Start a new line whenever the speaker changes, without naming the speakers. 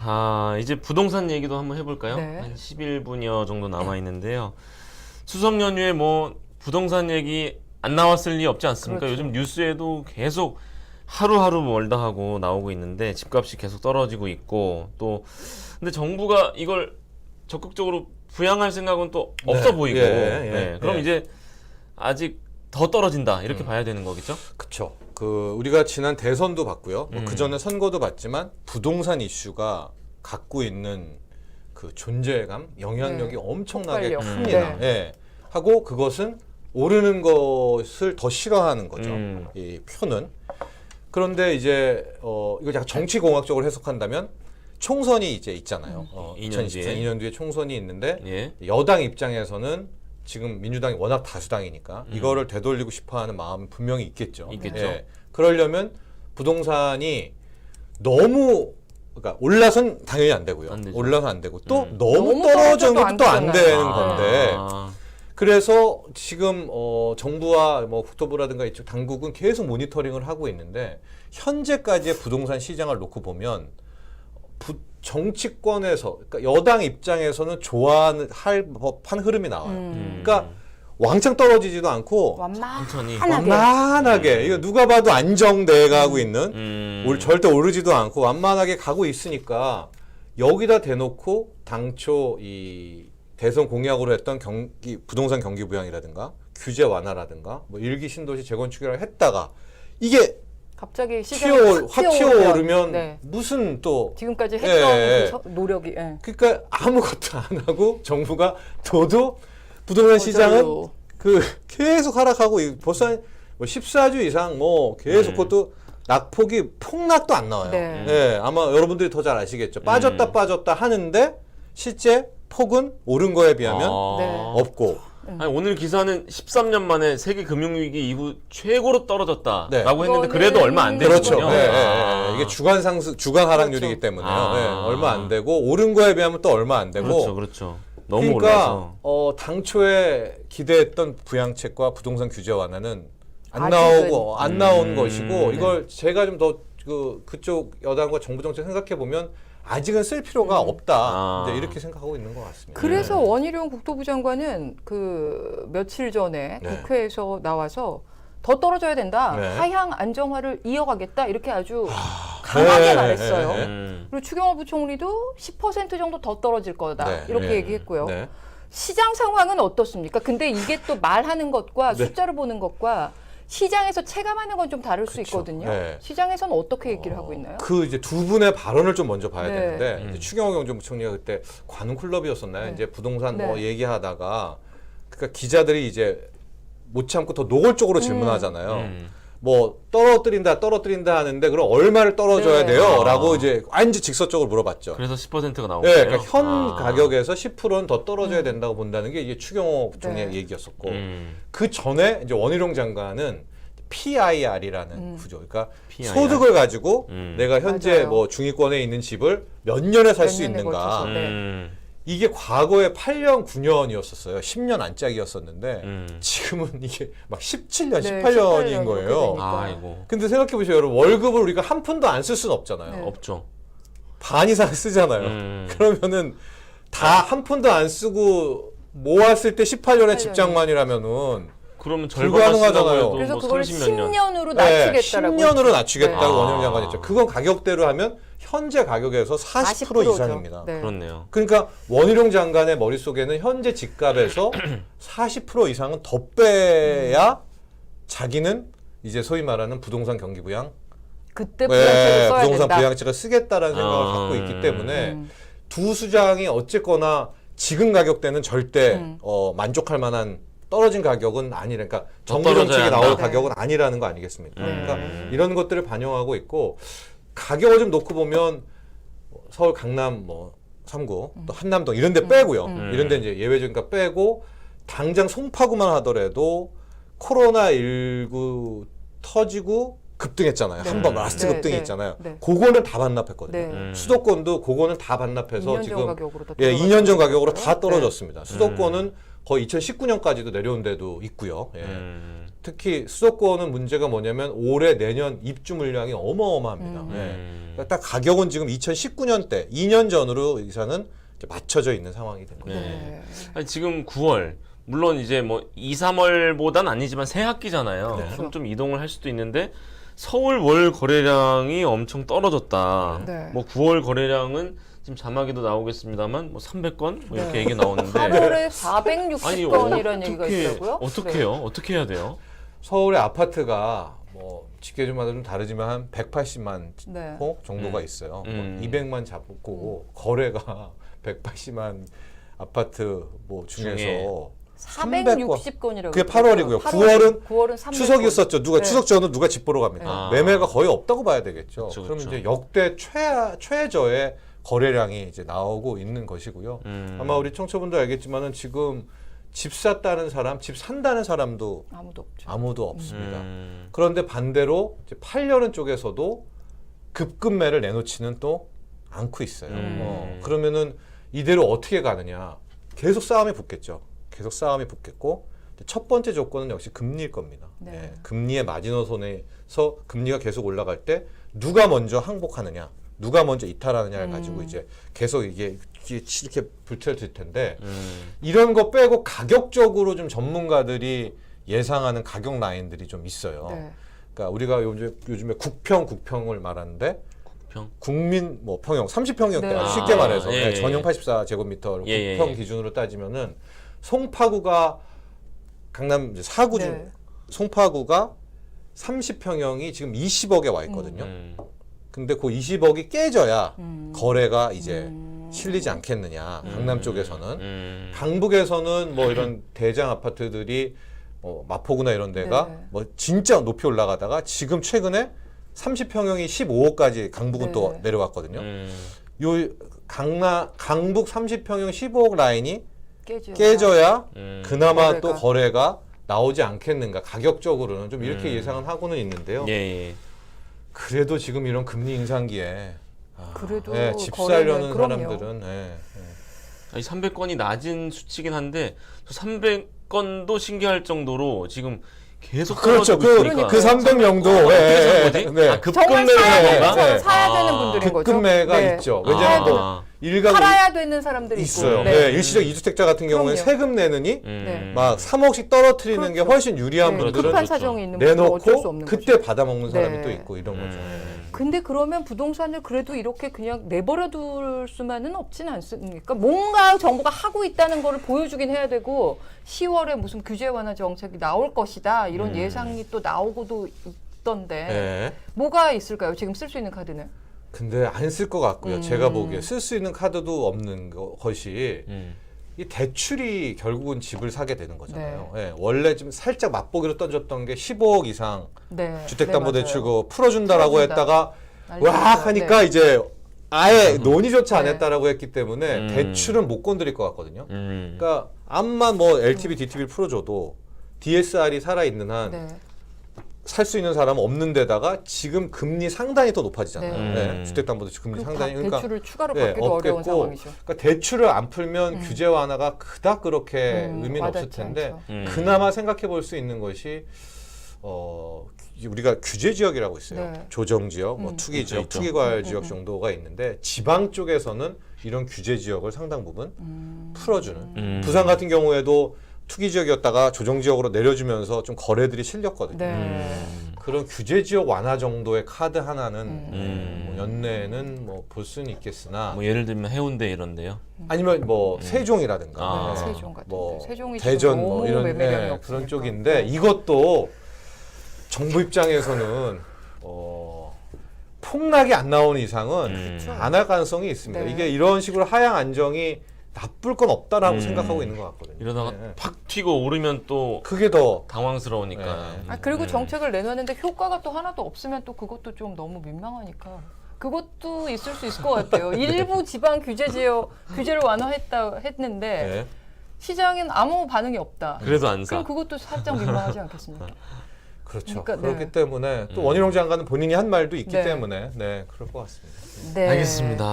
자, 이제 부동산 얘기도 한번 해볼까요?
네.
한 11분여 정도 남아 있는데요. 추석 연휴에 뭐 부동산 얘기 안 나왔을 리 없지 않습니까?
그렇죠.
요즘 뉴스에도 계속 하루하루 멀다 하고 나오고 있는데 집값이 계속 떨어지고 있고 또 근데 정부가 이걸 적극적으로 부양할 생각은 또 없어 보이고 그럼 이제 아직 더 떨어진다 이렇게 봐야 되는 거겠죠?
그렇죠. 우리가 지난 대선도 봤고요. 그 전에 선거도 봤지만 부동산 이슈가 갖고 있는 그 존재감, 영향력이 엄청나게
폭발력.
큽니다. 예. 하고 그것은 오르는 것을 더 싫어하는 거죠. 이 표는. 그런데 이제 이거 약간 정치공학적으로 해석한다면 총선이 이제 있잖아요. 2024년 뒤에 총선이 있는데 여당 입장에서는 지금 민주당이 워낙 다수당이니까 이거를 되돌리고 싶어하는 마음은 분명히 있겠죠. 예. 그러려면 부동산이 너무 그러니까 올라선 당연히 안 되고요. 올라서 안 되고 또 너무 떨어지는 것도 또 안 되는 건데 그래서 지금 정부와 뭐 국토부라든가 이쪽 당국은 계속 모니터링을 하고 있는데 현재까지의 부동산 시장을 놓고 보면 정치권에서 그러니까 여당 입장에서는 좋아할 법한 흐름이 나와요. 그러니까 왕창 떨어지지도 않고 완만하게 이거 누가 봐도 안정돼 가고 있는 절대 오르지도 않고 완만하게 가고 있으니까 여기다 대놓고 당초 이 대선 공약으로 했던 부동산 경기 부양이라든가 규제 완화라든가 뭐 일기 신도시 재건축이라고 했다가 이게
갑자기
확 튀어오르면 무슨 또
지금까지 했던 그 노력이
그러니까 아무것도 안 하고 정부가 부동산 시장은 계속 하락하고 벌써 뭐 14주 이상 뭐 계속 그것도 낙폭이 폭락도 안 나와요. 아마 여러분들이 더 잘 아시겠죠. 빠졌다 하는데 실제 폭은 오른 거에 비하면 없고.
아니, 오늘 기사는 13년 만에 세계 금융위기 이후 최고로 떨어졌다라고 했는데 그래도 얼마 안 되거든요.
그렇죠. 이게 주간 하락률이기 때문에요. 얼마 안 되고 오른 거에 비하면 또 얼마 안 되고.
그렇죠. 너무
그러니까
올라서.
당초에 기대했던 부양책과 부동산 규제 완화는 안 나온 것이고 이걸 제가 좀 더 그쪽 여당과 정부 정책 생각해 보면 아직은 쓸 필요가 없다. 이제 이렇게 생각하고 있는 것 같습니다.
그래서 원희룡 국토부 장관은 며칠 전에 국회에서 나와서 더 떨어져야 된다. 하향 안정화를 이어가겠다. 이렇게 아주 강하게 말했어요. 그리고 추경호 부총리도 10% 정도 더 떨어질 거다. 이렇게 얘기했고요. 시장 상황은 어떻습니까? 근데 이게 또 말하는 것과 숫자를 보는 것과 시장에서 체감하는 건 좀 다를 수 있거든요. 시장에서는 어떻게 얘기를 하고 있나요?
이제 두 분의 발언을 좀 먼저 봐야 되는데 이제 추경호 경제부총리가 그때 관훈 클럽이었었나요? 이제 부동산 뭐 얘기하다가 그러니까 기자들이 이제 못 참고 더 노골적으로 질문하잖아요. 뭐 떨어뜨린다 하는데 그럼 얼마를 떨어져야 돼요? 라고 이제 완전 직설적으로 물어봤죠.
그래서 10%가 나오고
그러니까 현 가격에서 10%는 더 떨어져야 된다고 본다는 게 이게 추경호 부총리의 얘기였었고 그 전에 이제 원희룡 장관은 PIR이라는 구조, 그러니까 소득을 가지고 내가 현재 뭐 중위권에 있는 집을 몇 년에 살 수 있는가. 이게 과거에 8년, 9년이었었어요. 10년 안짝이었었는데 지금은 이게 막 17년, 18년인 거예요.
아이고.
근데 생각해 보세요, 여러분. 월급을 우리가 한 푼도 안 쓸 수는 없잖아요.
없죠.
반 이상 쓰잖아요. 그러면은 다 한 푼도 안 쓰고 모았을 때 18년의 집장만이라면은
그러면
불가능하잖아요.
그래서
뭐
그걸
30몇
10년으로 낮추겠다라고.
10년으로 낮추겠다고 원희룡 장관이 했죠. 그건 가격대로 하면 현재 가격에서 40% 이상입니다.
그렇네요.
그러니까 원희룡 장관의 머릿속에는 현재 집값에서 40% 이상은 더 빼야 자기는 이제 소위 말하는 부동산 경기 부양
그때 부양책을 써야
부동산
된다.
부양책을 쓰겠다라는 생각을 갖고 있기 때문에 두 수장이 어쨌거나 지금 가격대는 절대 만족할 만한 떨어진 가격은 아니라, 그러니까 정부 정책이 나올 가격은 아니라는 거 아니겠습니까? 그러니까 이런 것들을 반영하고 있고 가격을 좀 놓고 보면 서울 강남 뭐 3구 또 한남동 이런 데 빼고요. 이런 데 이제 예외적인가 빼고 당장 송파구만 하더라도 코로나19 터지고 급등했잖아요. 한 번 라스트 급등이 있잖아요. 그거는 다 반납했거든요. 수도권도 그거는 다 반납해서
2년
지금
가격으로
2년 전 가격으로 다 떨어졌습니다. 수도권은 거의 2019년까지도 내려온 데도 있고요. 특히 수도권은 문제가 뭐냐면 올해 내년 입주 물량이 어마어마합니다. 그러니까 딱 가격은 지금 2019년대 2년 전으로 이사는 맞춰져 있는 상황이 된 거죠.
네. 아니, 지금 9월 물론 이제 뭐 2, 3월보단 아니지만 새 학기잖아요.
네.
그럼 좀 이동을 할 수도 있는데 서울 월 거래량이 엄청 떨어졌다.
네.
뭐 9월 거래량은 지금 자막에도 나오겠습니다만 뭐 300건 뭐 이렇게
네.
얘기 나오는데
8월에 460건이라는 얘기가 있더라고요.
어떻게
네.
해요? 어떻게 해야 돼요?
서울의 아파트가 뭐 집계주마다 좀 다르지만 한 180만
네.
호 정도가 있어요. 뭐 200만 잡고 거래가 180만 아파트 뭐 중에서
460건이라고.
그게 8월이고요.
9월은 300건.
추석이었었죠. 누가
네.
추석 전후 누가 집 보러 갑니까?
아.
매매가 거의 없다고 봐야 되겠죠.
그쵸,
그러면
그쵸.
이제 역대 최저의 거래량이 이제 나오고 있는 것이고요. 아마 우리 청취자분들 알겠지만은 지금 집 샀다는 사람, 집 산다는 사람도
아무도 없죠.
아무도 없습니다. 그런데 반대로 이제 팔려는 쪽에서도 급매를 내놓지는 또 않고 있어요. 그러면은 이대로 어떻게 가느냐? 계속 싸움이 붙겠죠. 계속 싸움이 붙겠고 첫 번째 조건은 역시 금리일 겁니다.
네.
예, 금리의 마지노선에서 금리가 계속 올라갈 때 누가 먼저 항복하느냐, 누가 먼저 이탈하느냐를 가지고 이제 계속 이게 이렇게 불태울 텐데 이런 거 빼고 가격적으로 좀 전문가들이 예상하는 가격 라인들이 좀 있어요.
네.
그러니까 우리가 요즘에 국평을 말하는데
평?
국민 뭐 평형 30평형대
네.
쉽게
아,
말해서
예, 예.
전용 84제곱미터
예,
국평
예.
기준으로 따지면은 송파구가 강남 이제 4구 중
네.
송파구가 30평형이 지금 20억에 와 있거든요.
음.
근데 그 20억이 깨져야 거래가 이제 실리지 않겠느냐. 강남 쪽에서는. 강북에서는 뭐 이런 대장 아파트들이 마포구나 이런 데가
네.
뭐 진짜 높이 올라가다가 지금 최근에 30평형이 15억까지 강북은
네.
또 내려왔거든요. 요 강북 30평형 15억 라인이 깨져야 그나마
거래가.
또 거래가 나오지 않겠는가. 가격적으로는 좀 이렇게 예상은 하고는 있는데요.
예, 예.
그래도 지금 이런 금리 인상기에
그래도
집
거래는
살려는
그럼요.
사람들은
아니 300건이 낮은 수치긴 한데 300건도 신기할 정도로 지금 계속
그렇죠.
떨어지고 있으니까.
그 300명도
그래서 뭐지?
네.
정말
급급매를
사야,
하는 건가?
되는, 사야
아.
되는 분들인 거죠.
급매가
네.
있죠. 왜냐하면
아.
일가구
팔아야 되는 사람들이
있어요.
있고.
네. 일시적 이주택자 같은 경우에
그럼요.
세금 내느니
네.
막 3억씩 떨어뜨리는 게
그렇죠.
훨씬 유리한
네,
분들은
급한
그렇죠.
사정이 있는 분들은 어쩔 수
내놓고
없는
그때
거죠.
받아먹는 사람이
네.
또 있고 이런 거죠.
근데 그러면 부동산을 그래도 이렇게 그냥 내버려 둘 수만은 없지는 않습니까? 뭔가 정부가 하고 있다는 거를 보여주긴 해야 되고 10월에 무슨 규제 완화 정책이 나올 것이다 이런 예상이 또 나오고도 있던데
네.
뭐가 있을까요? 지금 쓸 수 있는 카드는?
근데 안 쓸 것 같고요. 제가 보기에 쓸 수 있는 카드도 없는 것이 이 대출이 결국은 집을 사게 되는 거잖아요. 예, 원래 좀 살짝 맛보기로 던졌던 게 15억 이상
네.
주택담보대출
네,
그거 풀어준다라고
풀어준다.
했다가
난리
와
났죠.
하니까 이제 아예 논의조차 안
네.
했다라고 했기 때문에 대출은 못 건드릴 것 같거든요.
음.
그러니까 암만 뭐 LTV, DTV를 풀어줘도 DSR이 살아있는 한
네.
살 수 있는 사람은 없는 데다가 지금 금리 상단이 더 높아지잖아요.
네.
네, 주택담보대출 금리
그리고
상단이
대출을 추가로
네,
받기도 어려운
없겠고,
상황이죠.
그러니까 대출을 안 풀면 규제 완화가 그닥 그렇게 의미는 없을
와닿지
텐데
않죠.
그나마 생각해 볼 수 있는 것이 우리가 규제 지역이라고 있어요.
네.
조정 지역, 뭐 투기 지역,
있죠.
투기 과열 지역 정도가 있는데 지방 쪽에서는 이런 규제 지역을 상당 부분 풀어주는. 부산 같은 경우에도 투기 지역이었다가 조정 지역으로 내려주면서 좀 거래들이 실렸거든요.
네.
그런 규제 지역 완화 정도의 카드 하나는 뭐 연내에는 뭐 볼 수는 있겠으나
뭐 예를 들면 해운대 이런데요.
아니면 뭐 세종이라든가
아.
네.
세종 같은데.
뭐
세종이 지금
대전
너무
뭐 이런
매매량이
네,
없으니까.
그런 쪽인데 이것도 정부 입장에서는 폭락이 안 나오는 이상은 안 할 가능성이 있습니다.
네.
이게 이런 식으로 하향 안정이 나쁠 건 없다라고 생각하고 있는 것 같거든요.
이러다가
네.
팍 튀고 오르면 또
그게 더
당황스러우니까.
네.
그리고 정책을 내놨는데 효과가 또 하나도 없으면 또 그것도 좀 너무 민망하니까 그것도 있을 수 있을 것 같아요. 일부 지방 규제를 완화했는데
네.
시장엔 아무 반응이 없다.
그래도 안 사.
그럼 그것도 살짝 민망하지 않겠습니까?
그렇죠.
그러니까,
그렇기
네.
때문에 또 원희룡 장관은 본인이 한 말도 있기
네.
때문에 네 그럴 것 같습니다.
네.
알겠습니다.